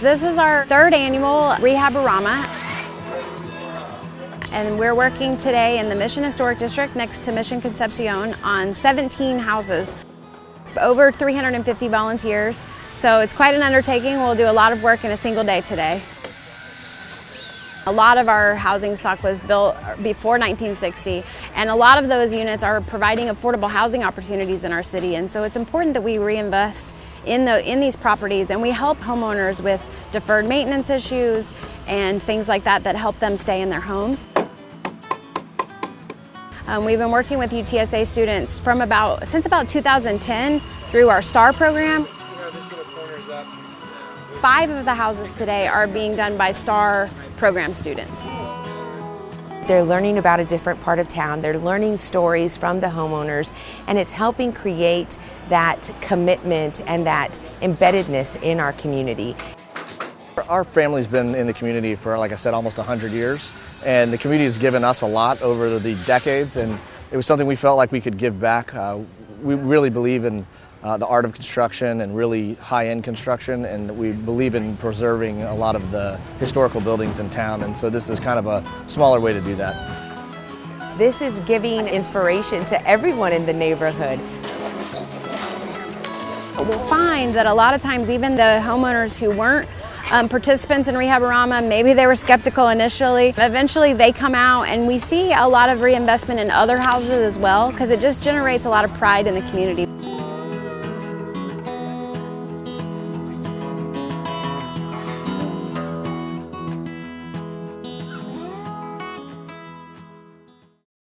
This is our third annual REHABARAMA, and we're working today in the Mission Historic District next to Mission Concepcion on 17 houses. Over 350 volunteers, so it's quite an undertaking. We'll do a lot of work in a single day today. A lot of our housing stock was built before 1960, and a lot of those units are providing affordable housing opportunities in our city, and so it's important that we reinvest in these properties, and we help homeowners with deferred maintenance issues and things like that that help them stay in their homes. We've been working with UTSA students since about 2010 through our STAR program. 5 of the houses today are being done by STAR program students. They're learning about a different part of town, they're learning stories from the homeowners, and it's helping create that commitment and that embeddedness in our community. Our family's been in the community for, like I said, almost 100 years, and the community has given us a lot over the decades, and it was something we felt like we could give back. We really believe in the art of construction and really high-end construction, and we believe in preserving a lot of the historical buildings in town, and so this is kind of a smaller way to do that. This is giving inspiration to everyone in the neighborhood. We'll find that a lot of times even the homeowners who weren't participants in REHABARAMA, maybe they were skeptical initially. Eventually they come out, and we see a lot of reinvestment in other houses as well, because it just generates a lot of pride in the community.